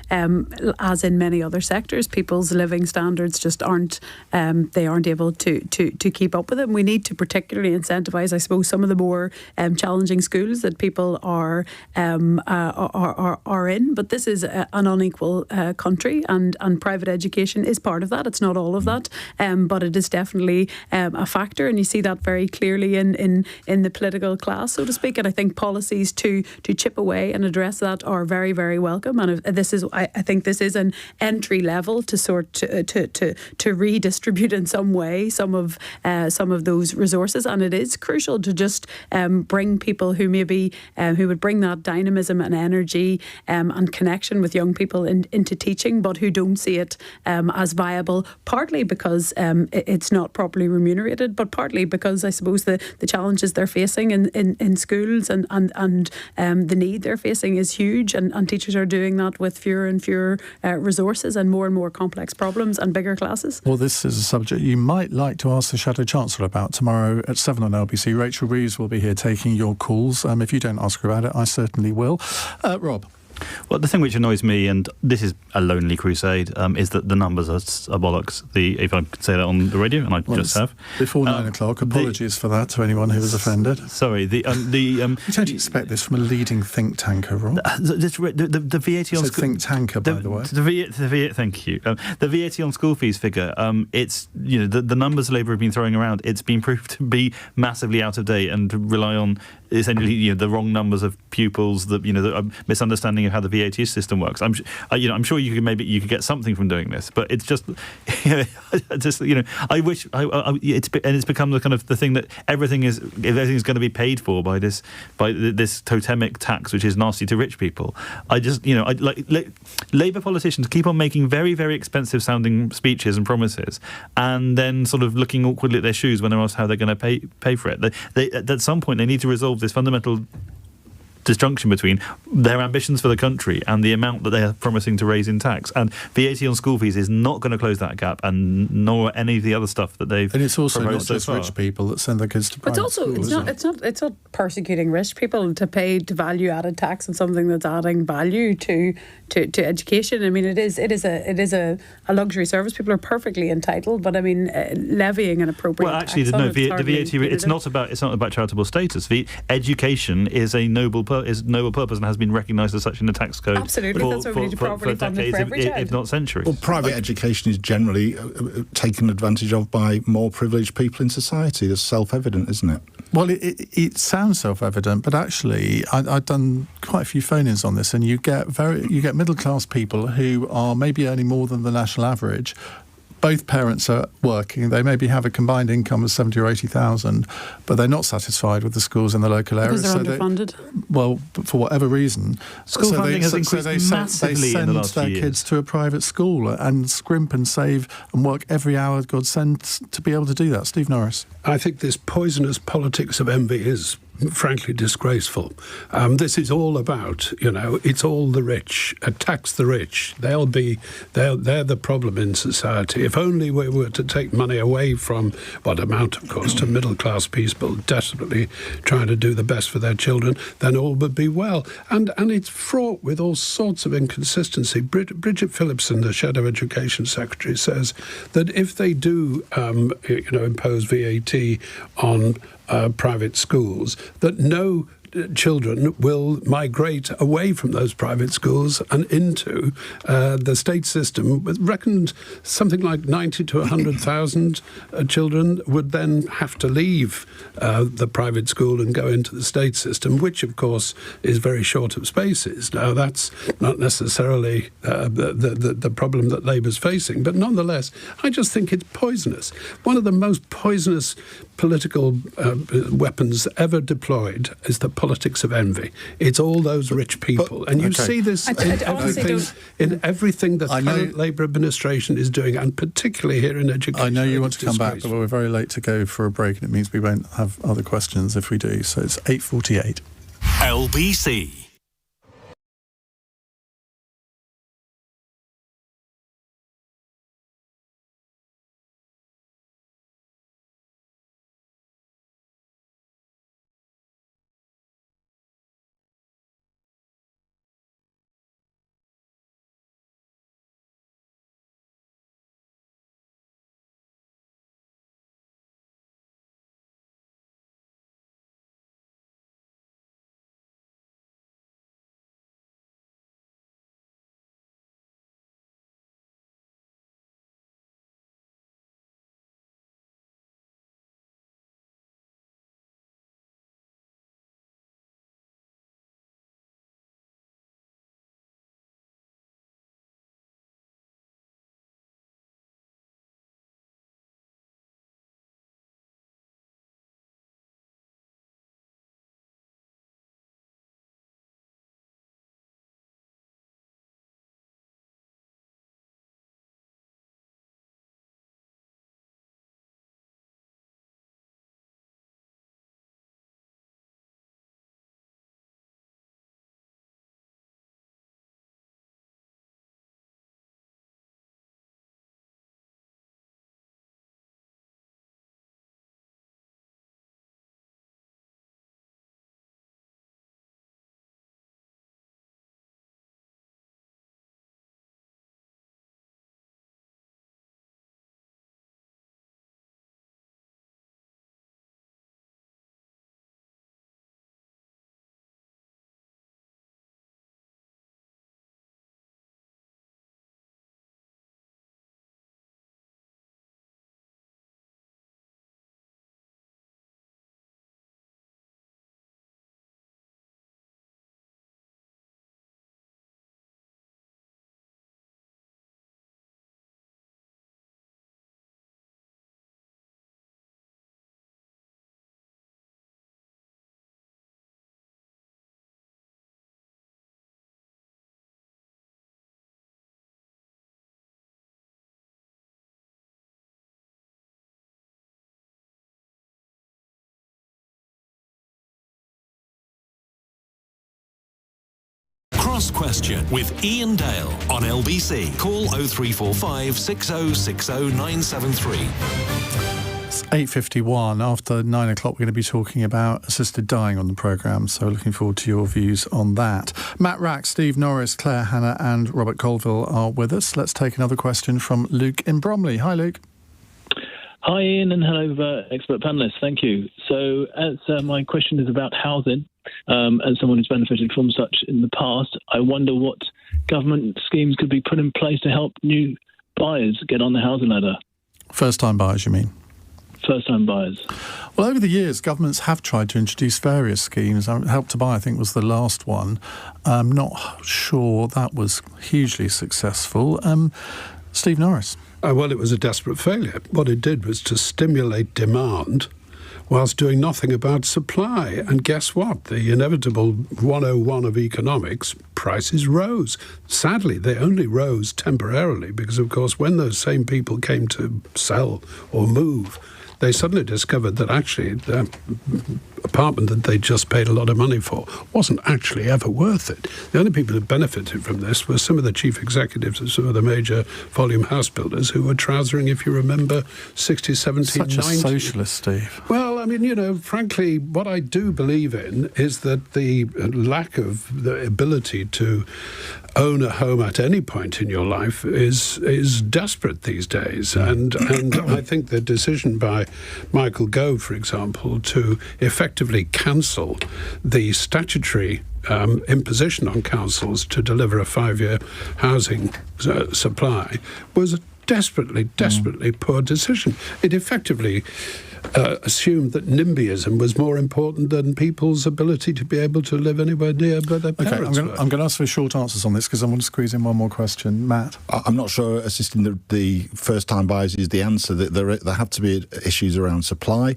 Speaker 4: as in many other sectors, people's living standards just aren't able to keep up with them. We need to particularly incentivise, I suppose, some of the more challenging schools that people are in. But this is an unequal country, and private education is part of that. It's not all of that, but it is definitely a factor, and you see that very clearly in the political class, so to speak. And I think policies to chip away and address that are very, very welcome. And I think this is an entry level to sort to redistribute in some way some of those resources, and it is crucial to just bring people who would bring that dynamism and energy and connection with young people into teaching, but who don't see it as viable, partly because it's not properly remunerated, but partly because I suppose the challenges they're facing in schools and the need they're facing is huge, and teachers are doing that with fewer and fewer resources and more complex problems and bigger classes.
Speaker 1: Well, this is a subject you might like to ask the Shadow Chancellor about tomorrow at 7 on LBC. Rachel Reeves will be here taking your calls. If you don't ask her about it, I certainly will. Rob?
Speaker 5: Well, the thing which annoys me, and this is a lonely crusade, is that the numbers are bollocks. If I could say that on the radio, and I just have.
Speaker 1: Before 9 o'clock, apologies for that to anyone who was offended.
Speaker 5: Sorry.
Speaker 1: You don't expect this from a leading think tanker, Rob.
Speaker 5: The VAT on
Speaker 1: think tanker, by the way.
Speaker 5: Thank you. The VAT on school fees figure, it's, the numbers Labour have been throwing around, it's been proved to be massively out of date and rely on essentially the wrong numbers of pupils, the misunderstanding of how the VAT system works. I'm sure you could get something from doing this, but it's just I wish it's become the kind of the thing that everything's going to be paid for by this totemic tax, which is nasty to rich people. Labour politicians keep on making very, very expensive sounding speeches and promises, and then sort of looking awkwardly at their shoes when they're asked how they're going to pay for it. At some point they need to resolve this fundamental disjunction between their ambitions for the country and the amount that they are promising to raise in tax. And VAT on school fees is not going to close that gap, and nor any of the other stuff that they've
Speaker 1: And it's also not
Speaker 5: so
Speaker 1: just
Speaker 5: far.
Speaker 1: Rich people that send their kids to private school.
Speaker 4: It's not persecuting rich people to pay value-added tax on something that's adding value to education. I mean, it is a luxury service. People are perfectly entitled, but I mean, levying an appropriate tax on
Speaker 5: the VAT. It's not about charitable status. Education is a noble purpose and has been recognised as such in the tax code.
Speaker 4: Absolutely, that's why we need to properly fund it for every child,
Speaker 5: if not centuries.
Speaker 6: Well, private education is generally taken advantage of by more privileged people in society. That's self-evident, isn't it?
Speaker 1: Well, it sounds self-evident, but actually, I've done quite a few phone-ins on this, and you get middle-class people who are maybe earning more than the national average. Both parents are working. They maybe have a combined income of 70 or 80,000, but they're not satisfied with the schools in the local area.
Speaker 4: Because they're underfunded.
Speaker 1: For whatever reason,
Speaker 5: school funding has increased massively in the last few years.
Speaker 1: They send their kids to a private school and scrimp and save and work every hour God sends to be able to do that. Steve Norris.
Speaker 3: I think this poisonous politics of envy is frankly disgraceful. This is all about, it's all the rich. Tax the rich. They're the problem in society. If only we were to take money away from what amount, of course, to middle-class people desperately trying to do the best for their children, then all would be well. And it's fraught with all sorts of inconsistency. Bridget Phillipson, the Shadow Education Secretary, says that if they do, impose VAT on private schools, that no children will migrate away from those private schools and into the state system. Reckoned something like 90 to 100,000 children would then have to leave the private school and go into the state system, which, of course, is very short of spaces. Now, that's not necessarily the problem that Labour's facing, but nonetheless, I just think it's poisonous. One of the most poisonous political weapons ever deployed is the politics of envy. It's all those rich people. And you see this in everything that the current Labour administration is doing, and particularly here in education.
Speaker 1: I know you want to come back, but we're very late to go for a break, and it means we won't have other questions if we do. So it's 8:48.
Speaker 2: LBC. Cross Question with Iain Dale on LBC. Call 0345 6060 973.
Speaker 1: It's 8:51. After 9 o'clock, we're going to be talking about assisted dying on the programme, so looking forward to your views on that. Matt Wrack, Steve Norris, Claire Hanna and Robert Colvile are with us. Let's take another question from Luke in Bromley. Hi, Luke.
Speaker 10: Hi, Ian, and hello, expert panellists. Thank you. So, as my question is about housing, as someone who's benefited from such in the past, I wonder what government schemes could be put in place to help new buyers get on the housing ladder.
Speaker 1: First-time buyers, you mean?
Speaker 10: First-time buyers.
Speaker 1: Well, over the years, governments have tried to introduce various schemes. Help to Buy, I think, was the last one. I'm not sure that was hugely successful. Steve Norris.
Speaker 3: Well, it was a desperate failure. What it did was to stimulate demand whilst doing nothing about supply. And guess what? The inevitable 101 of economics, prices rose. Sadly, they only rose temporarily because, of course, when those same people came to sell or move, they suddenly discovered that actually the apartment that they just paid a lot of money for wasn't actually ever worth it. The only people who benefited from this were some of the chief executives of some of the major volume house builders who were trousering, if you remember, 60, 70,
Speaker 1: Such
Speaker 3: 90.
Speaker 1: a socialist, Steve.
Speaker 3: Well, I mean, frankly, what I do believe in is that the lack of the ability to own a home at any point in your life is desperate these days. And I think the decision by Michael Gove, for example, to effectively cancel the statutory imposition on councils to deliver a 5-year housing supply was a desperately poor decision. It effectively assumed that NIMBYism was more important than people's ability to be able to live anywhere near where their parents were.
Speaker 1: I'm going to ask for short answers on this because I want to squeeze in one more question. Matt?
Speaker 6: I'm not sure assisting the first-time buyers is the answer. That there have to be issues around supply.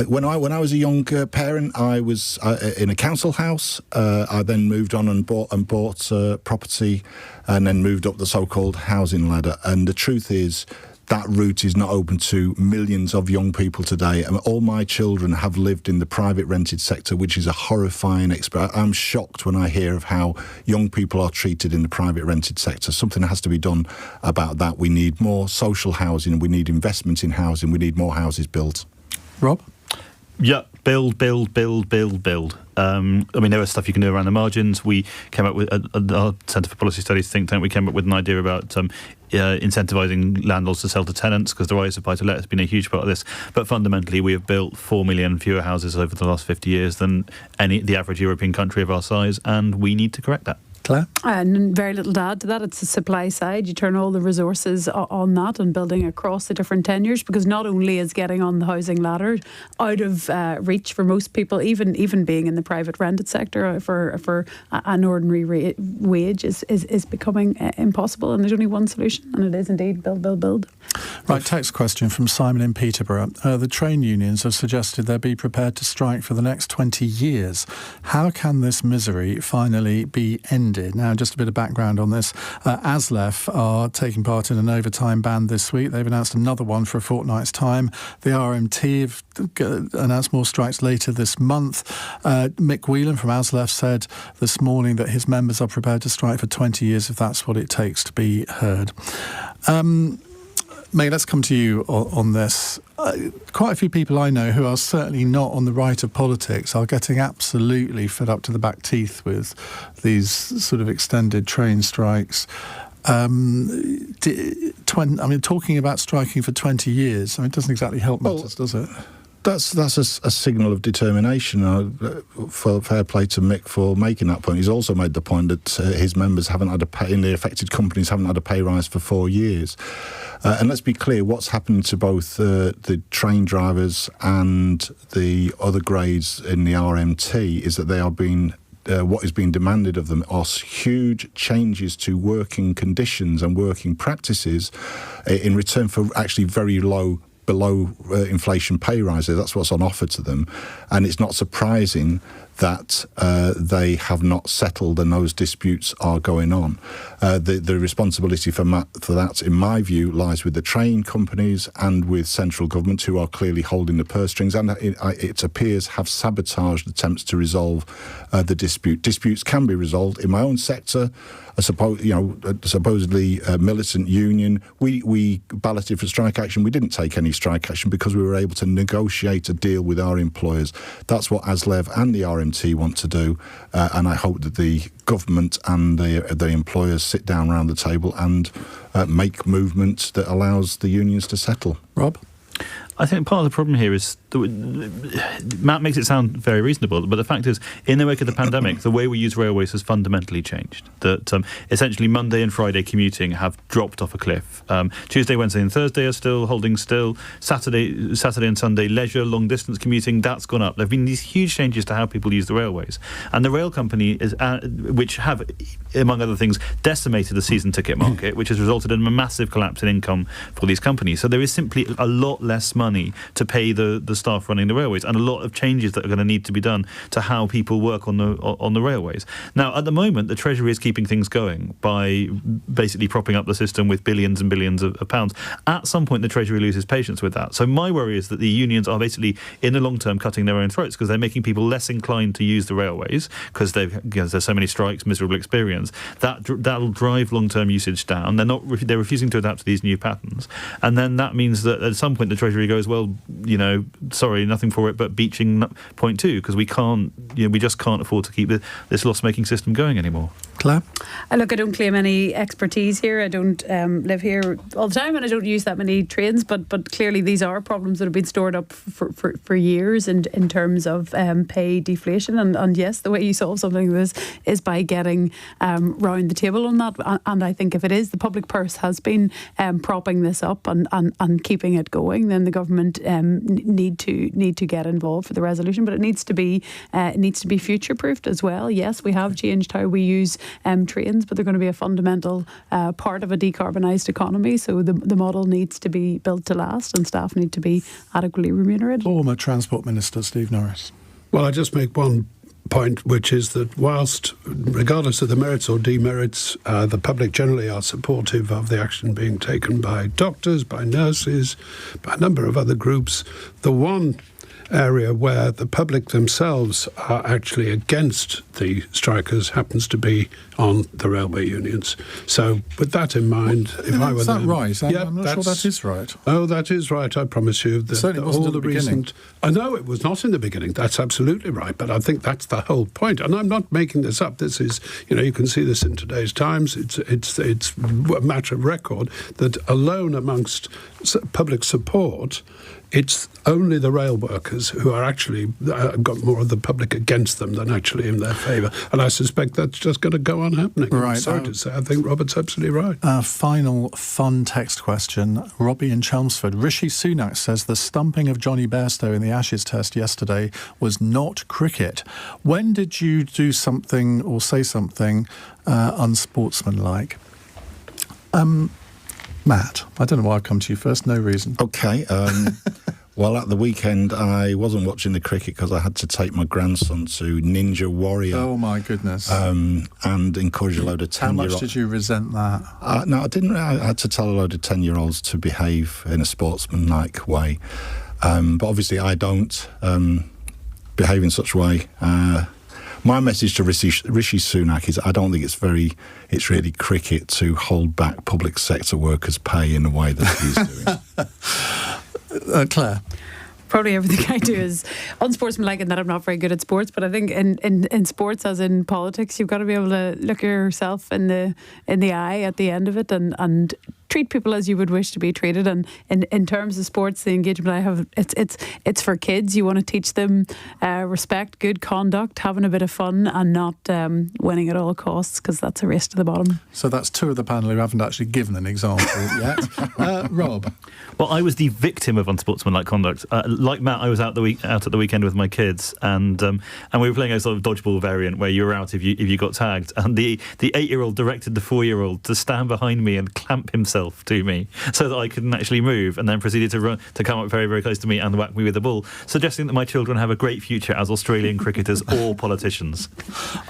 Speaker 6: When I was a young parent, I was in a council house. I then moved on and bought property, and then moved up the so-called housing ladder. And the truth is, that route is not open to millions of young people today. And all my children have lived in the private rented sector, which is a horrifying experience. I'm shocked when I hear of how young people are treated in the private rented sector. Something has to be done about that. We need more social housing. We need investment in housing. We need more houses built.
Speaker 1: Rob?
Speaker 5: Yeah, build. I mean, there was stuff you can do around the margins. We came up with our Centre for Policy Studies think tank. We came up with an idea about incentivising landlords to sell to tenants, because the rise of buy-to-let has been a huge part of this. But fundamentally, we have built 4 million fewer houses over the last 50 years than the average European country of our size, and we need to correct that.
Speaker 1: Claire?
Speaker 4: And very little to add to that. It's the supply side. You turn all the resources on that and building across the different tenures, because not only is getting on the housing ladder out of reach for most people, even being in the private rented sector for an ordinary wage is becoming impossible, and there's only one solution, and it is indeed build.
Speaker 1: Right, text question from Simon in Peterborough. The train unions have suggested they'll be prepared to strike for the next 20 years. How can this misery finally be ended? Now, just a bit of background on this. ASLEF are taking part in an overtime ban this week. They've announced another one for a fortnight's time. The RMT have announced more strikes later this month. Mick Whelan from ASLEF said this morning that his members are prepared to strike for 20 years if that's what it takes to be heard. May, let's come to you on this. Quite a few people I know who are certainly not on the right of politics are getting absolutely fed up to the back teeth with these sort of extended train strikes. Talking about striking for 20 years, it doesn't exactly help matters, does it?
Speaker 6: That's a signal of determination. For fair play to Mick for making that point. He's also made the point that his members haven't had in the affected companies haven't had a pay rise for 4 years. And let's be clear, what's happening to both the train drivers and the other grades in the RMT is that they are being what is being demanded of them are huge changes to working conditions and working practices in return for actually very low below inflation pay rises. That's what's on offer to them. And it's not surprising that they have not settled and those disputes are going on. The responsibility for that, in my view, lies with the train companies and with central government, who are clearly holding the purse strings and it appears have sabotaged attempts to resolve the dispute. Disputes can be resolved. In my own sector, a supposedly militant union, we balloted for strike action. We didn't take any strike action because we were able to negotiate a deal with our employers. That's what ASLEF and the RMT want to do, and I hope that the government and the employers sit down around the table and make movement that allows the unions to settle.
Speaker 1: Rob?
Speaker 5: I think part of the problem here is Matt makes it sound very reasonable, but the fact is, in the wake of the pandemic, the way we use railways has fundamentally changed. That essentially Monday and Friday commuting have dropped off a cliff. Tuesday, Wednesday and Thursday are still holding still. Saturday and Sunday leisure, long distance commuting, that's gone up. There have been these huge changes to how people use the railways. And the rail company, which have, among other things, decimated the season ticket market, which has resulted in a massive collapse in income for these companies. So there is simply a lot less money to pay the staff running the railways, and a lot of changes that are going to need to be done to how people work on the railways. Now, at the moment, the Treasury is keeping things going by basically propping up the system with billions and billions of pounds. At some point, the Treasury loses patience with that. So my worry is that the unions are basically, in the long term, cutting their own throats because they're making people less inclined to use the railways because there's so many strikes, miserable experience. That'll drive long-term usage down. They're refusing to adapt to these new patterns, and then that means that at some point the Treasury goes, well, sorry, nothing for it but beaching point 2, because we just can't afford to keep this loss-making system going anymore.
Speaker 1: Claire?
Speaker 4: Look, I don't claim any expertise here. I don't live here all the time, and I don't use that many trains, but clearly these are problems that have been stored up for years in terms of pay deflation, and yes, the way you solve something like this is by getting round the table on that, and I think if it is the public purse has been propping this up and keeping it going, then the government need to get involved for the resolution, but it needs to be future proofed as well. Yes, we have changed how we use trains, but they're going to be a fundamental part of a decarbonised economy, so the model needs to be built to last, and staff need to be adequately remunerated.
Speaker 1: Former Transport Minister Steve Norris.
Speaker 3: Well, I just make one point, which is that whilst, regardless of the merits or demerits, the public generally are supportive of the action being taken by doctors, by nurses, by a number of other groups, the one area where the public themselves are actually against the strikers happens to be on the railway unions. So with that in mind,
Speaker 1: is that right? I'm not sure that is right.
Speaker 3: Oh, that is right, I promise you.
Speaker 1: That certainly wasn't
Speaker 3: all
Speaker 1: in the beginning.
Speaker 3: I know it was not in the beginning. That's absolutely right. But I think that's the whole point. And I'm not making this up. This is, you can see this in today's Times. It's a matter of record that alone amongst public support, it's only the rail workers who are actually got more of the public against them than actually in their favour. And I suspect that's just going to go on happening.
Speaker 1: Right.
Speaker 3: I'm sorry to say, I think Robert's absolutely right.
Speaker 1: Final fun text question. Robbie in Chelmsford. Rishi Sunak says the stumping of Johnny Bairstow in the Ashes Test yesterday was not cricket. When did you do something or say something unsportsmanlike? Matt, I don't know why I've come to you first, no reason.
Speaker 6: Okay, well, at the weekend, I wasn't watching the cricket because I had to take my grandson to Ninja Warrior.
Speaker 1: Oh, my goodness.
Speaker 6: And encourage a load of 10-year-olds.
Speaker 1: How much did you resent that?
Speaker 6: No, I didn't. I had to tell a load of 10-year-olds to behave in a sportsmanlike way. But obviously, I don't behave in such a way. My message to Rishi Sunak is I don't think it's really cricket to hold back public sector workers' pay in the way that he's doing.
Speaker 1: Claire?
Speaker 4: Probably everything I do is unsportsmanlike in that I'm not very good at sports, but I think in sports, as in politics, you've got to be able to look yourself in the eye at the end of it and treat people as you would wish to be treated. And in terms of sports, the engagement I have, it's for kids. You want to teach them respect, good conduct, having a bit of fun, and not winning at all costs, because that's a race to the bottom.
Speaker 1: So that's two of the panel who haven't actually given an example yet. Rob?
Speaker 5: Well, I was the victim of unsportsmanlike conduct. Like Matt, I was out at the weekend with my kids, and we were playing a sort of dodgeball variant where you were out if you got tagged, and the 8-year-old directed the 4-year-old to stand behind me and clamp himself to me so that I couldn't actually move, and then proceeded to come up very, very close to me and whack me with the ball, suggesting that my children have a great future as Australian cricketers or politicians.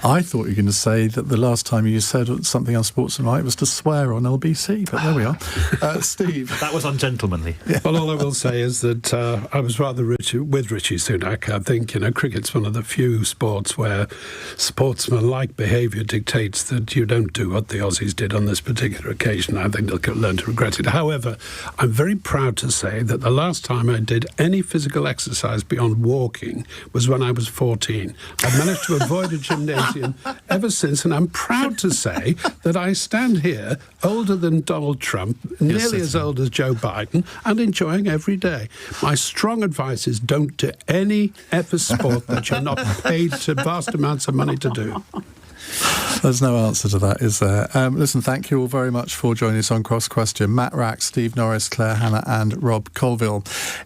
Speaker 1: I thought you were going to say that the last time you said something unsportsmanlike was to swear on LBC, but there we are. Steve?
Speaker 5: That was ungentlemanly.
Speaker 3: Yeah. Well, all I will say is that I was rather with Rishi Sunak. I think, cricket's one of the few sports where sportsmanlike behaviour dictates that you don't do what the Aussies did on this particular occasion. I think they'll learn to regret it. However, I'm very proud to say that the last time I did any physical exercise beyond walking was when I was 14. I've managed to avoid a gymnasium ever since, and I'm proud to say that I stand here older than Donald Trump, nearly as old as Joe Biden, and enjoying every day. My strong advice is don't do any effort sport that you're not paid to vast amounts of money to do.
Speaker 1: There's no answer to that, is there? Listen, thank you all very much for joining us on Cross Question. Matt Wrack, Steve Norris, Claire Hanna and Rob Colvile.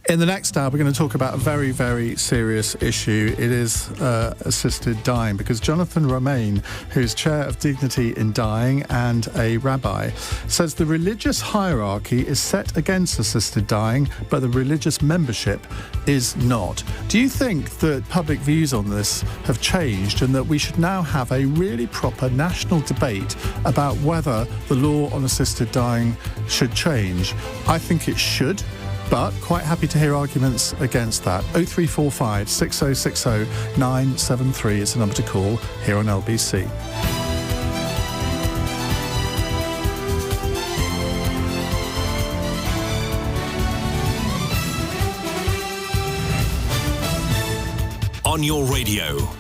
Speaker 1: In the next hour, we're going to talk about a very, very serious issue. It is assisted dying, because Jonathan Romain, who's chair of Dignity in Dying and a rabbi, says the religious hierarchy is set against assisted dying, but the religious membership is not. Do you think that public views on this have changed, and that we should now have a really proper national debate about whether the law on assisted dying should change? I think it should, but quite happy to hear arguments against that. 0345 6060 973 is the number to call here on LBC.
Speaker 2: on your radio.